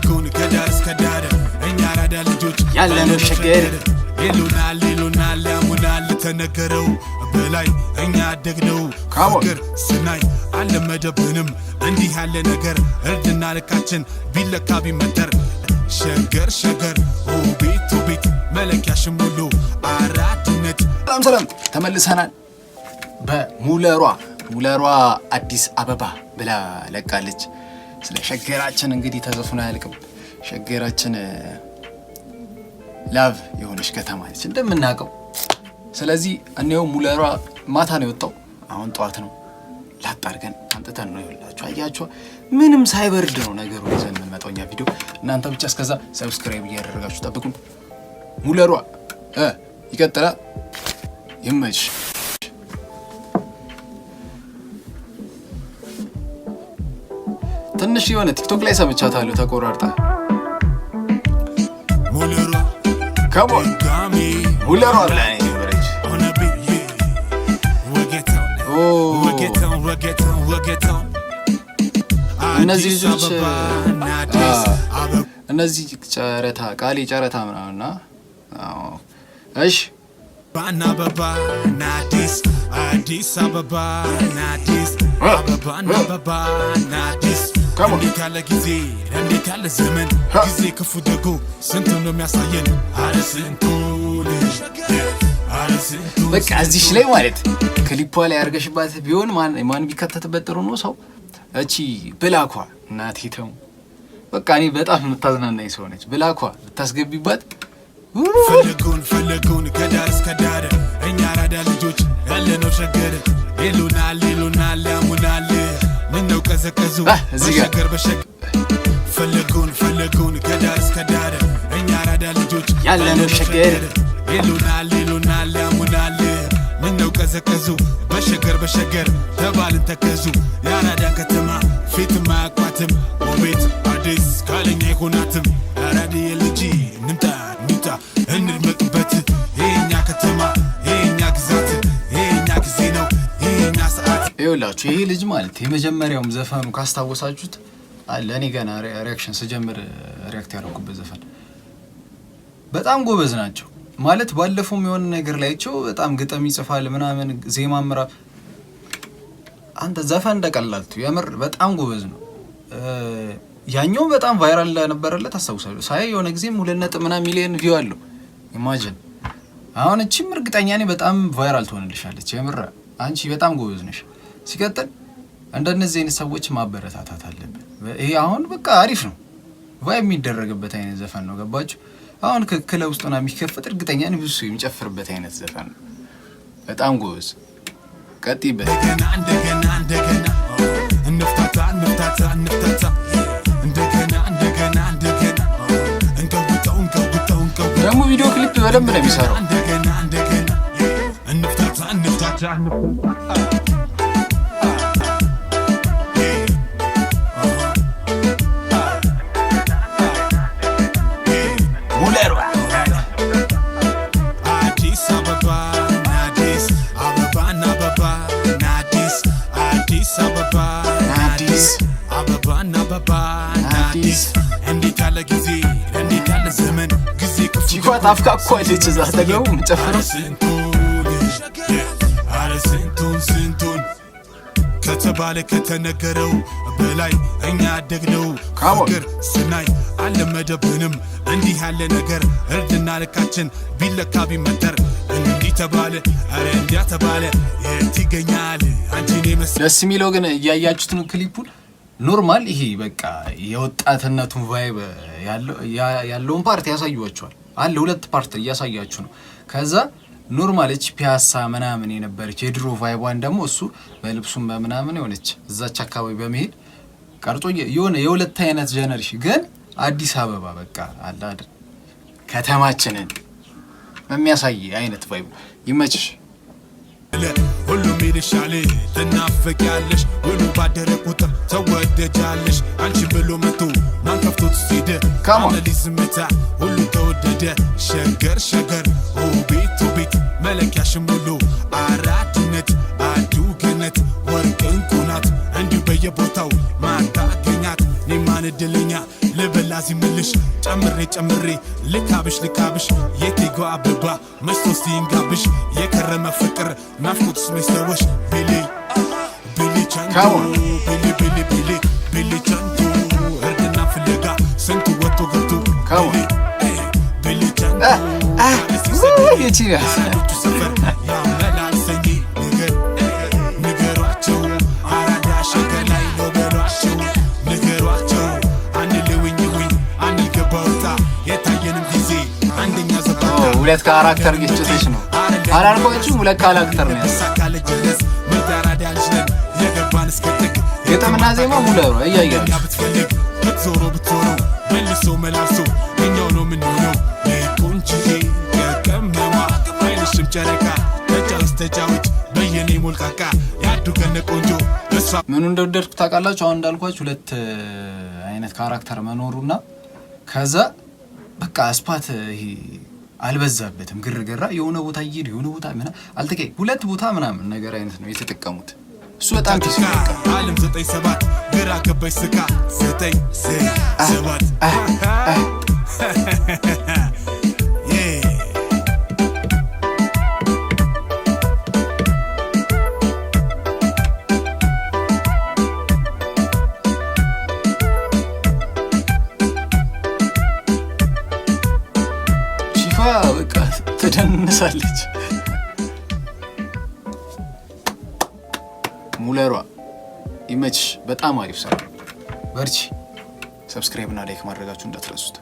ፈልጉን ከዳር እስከ ዳር እኛ አራዳ ልጆች ያለነው ሸገር ሌሉናል ያሙናል ተነገረው በላይ እኛ አደግነው ፍቅር ስናይ አልለመደብንም እንዲህ ያለ ነገር እርድና ልካችን ቢለካ ቢመተር ሸገር ቤት መለኪያሽም ሁሉ አራድነት። ሰላም ተመልሰናል። በሙለሯ አዲስ አበባ ብላ ለቃለች። ስለ ሸገራችን እንግዲህ ተዘፍኖ አያልቅም። ሸገራችን ላቭ የሆነች ከተማ ነች እንደምናውቀው። ስለዚህ እኔው ሙለሯ ማታ ነው የወጣው፣ አሁን ጠዋት ነው ላጣርገን አንጥተን ነው ይላችሁ። አያችሁ ምንም ሳይበርድ ነው ነገሩ ይዘን የምንመጣውኛ ቪዲዮ። እናንተ ብቻ እስከዛ ሰብስክራይብ እያደረጋችሁ ጠብቁን። ሙለሯ ይቀጥላል። ይመች ትንሽ የሆነ ቲክቶክ ላይ ሰምቻታለሁ ተቆራርጣ። ሙለሯ ላይ ወረጅ እነዚህ ልጆች እነዚህ ጨረታ ቃሌ ጨረታ ምናምንና እሺ ባና አበባ ናዲስ አዲስ አበባ ናዲስ አበባ አበባ ናዲስ እንዴት ያለ ጊዜ እንዴት ያለ ዘመን ጊዜ ክፉ ደጎ ስንቱን ነው የሚያሳየን። በቃ እዚሽ ላይ ማለት ክሊፖ ላይ አርገሽባት ቢሆን ማን ቢከተትበት ጥሩ ነው ሰው። እቺ ብላኳ እናቴ ተው በቃ እኔ በጣም የምታዝናናኝ ሰው ነች። ብላኳ ብታስገቢባት ፈልጉን ከዳር እስከ ዳር እኛ አራዳ ልጆች ያለነው ሸገር ሌሉናል ያሙናል ምነው ቀዘቀዙ በሸገር ፈልጉን ከዳር እስከ ዳር እኛ አራዳ ልጆች ያለነው ሸገር ሌሉናል ያሙናል ምነው ቀዘቀዙ በሸገር ተባልን ተከዙ። የአራዳን ከተማ ፊት ማያቋትም ውቤት አዲስ ካለኛ ይሆናትም። አራዳ የልጂ ንምጣ እንድመጥበት የኛ ከተማ የኛ ግዛት የኛ ጊዜ ነው የኛ ሰዓት። ይኸውላችሁ ይሄ ልጅ ማለት የመጀመሪያውም ዘፈኑ ካስታወሳችሁት አለ እኔ ገና ሪያክሽን ስጀምር ሪያክት ያደረኩበት ዘፈን በጣም ጎበዝ ናቸው ማለት ባለፈውም የሆነ ነገር ላይቸው በጣም ግጥም ይጽፋል ምናምን ዜማ ምራ አንተ ዘፈን እንደቀላልቱ የምር በጣም ጎበዝ ነው። ያኛው በጣም ቫይራል ነበረለት አስታውሳለሁ። ሳይ የሆነ ጊዜም 2.9 ሚሊዮን ቪው አለው። ኢማጂን አሁን እቺም እርግጠኛ ነኝ በጣም ቫይራል ትሆንልሻለች። የምር አንቺ በጣም ጎበዝ ነሽ። ሲቀጥል እንደነዚህ አይነት ሰዎች ማበረታታት አለብን። ይሄ አሁን በቃ አሪፍ ነው ቫይብ የሚደረግበት አይነት ዘፈን ነው። ገባችሁ? አሁን ክለብ ውስጥ ነው የሚከፈት እርግጠኛ ነኝ ብዙ የሚጨፍርበት አይነት ዘፈን ነው። በጣም ጎበዝ ቀጥይበት። እንደገና እንፍታታ እንደገና እንቀውጠው ደግሞ ቪዲዮ ክሊፕ በደንብ ነው የሚሰራው። እንደገና እንፍታታ ሙለሯ አዲስ አበባ ናዲስ አበባ ናዲስ አዲስ አበባ ናዲስ አበባ ናዲስ እንዴት ያለ ጊዜ እንዴት ያለ ዘመን ጊዜ ክፉ ሲፋት አፍካኳ ልጅ እዛ ተገው ምጨፍረው ስንቱን ከተባለ ከተነገረው በላይ እኛ አደግነው ፍቅር ስናይ አልለመደብንም እንዲህ ያለ ነገር እርድና ልካችን ቢለካ ቢመተር እንዲህ ተባለ አረ እንዲያ ተባለ የት ይገኛል አንቺን የመሰለ። ደስ የሚለው ግን እያያችሁት ነው ክሊፑን ኖርማል ይሄ በቃ የወጣትነቱን ቫይብ ያለውን ፓርት ያሳዩዋቸዋል አለ 2 ፓርት እያሳያችሁ ነው። ከዛ ኖርማል እቺ ፒያሳ ምናምን የነበረች የድሮ ቫይቧን ደግሞ እሱ በልብሱም በምናምን የሆነች እዛች አካባቢ በመሄድ ቀርጾ የሆነ የሁለት አይነት ጀነሬሽን ግን አዲስ አበባ በቃ አለ አይደል ከተማችንን የሚያሳይ አይነት ቫይብ ይመችሽ። ሁሉም ይልሻል ትናፍቂያለሽ ሁሉ ባደረ ቁጥር ተወደጃለሽ አንቺ ብሎ መቶ ማን ከፍቶት ሲደ አመሊዝምታ ሁሉ ተወደደ ሸገር ቤት መለኪያሽም ሁሉ አራድነት አዱገነት ወርቅ እንቁ ናት እንዲሁ በየቦታው ማታገኛት እኔማን እድለኛ ልበላዚ ምልሽ ጨምሬ ልካብሽ የቴጓ አበባ መስቶስ ይንጋብሽ የከረመ ፍቅር ናፍቆትስ መስተወሽ ቢሊ ቻንቶ ቢሊ ቻንቶ እርድና ፍለጋ ስንቱ ወጥቶ ገብቶ ቢሊ ቻንቶ የቺያ ሰፈር ያመላልሰኝ ንገሯቸው አራዳ ሸገላይ ነው በሏቸው ንገሯቸው አንልውኝ አንልገባውታ የታየንም ጊዜ አንደኛ ዘባታ ሁለት ካራክተር ግጭትሽ ነው አላልኳችሁም? ሁለት ካራክተር ነው ያሳካለ ጀለስ ምዳራዳ ልጅነን የገባን እስከጥቅ ገጠምና ዜማ ሙለሩ እያያችሁ ብትፈልግ ብትዞሮ መልሶ መላልሶ እኛው ነው ምንሆነው ቁንችዬ የቀመማ አይንሽም ጨረቃ ተጫውች በየኔ ሞልቃቃ ያዱገነ ቆንጆ እሷ ምኑ እንደወደድኩ ታውቃላችሁ? አሁን እንዳልኳችሁ ሁለት አይነት ካራክተር መኖሩና ከዛ በቃ ስፓት ይሄ አልበዛበትም ግርግራ የሆነ ቦታ ይሄድ የሆነ ቦታ ምናምን አልተቀይ ሁለት ቦታ ምናምን ነገር አይነት ነው የተጠቀሙት። እሱ በጣም ዓለም 97 ግራ ገባሽ ስካ 97 ሺፋ በቃ ትደንሳለች። ሙለሯ ይመችሽ። በጣም አሪፍ ሰው በርቺ። ሰብስክራይብ እና ላይክ ማድረጋችሁ እንዳትረሱት።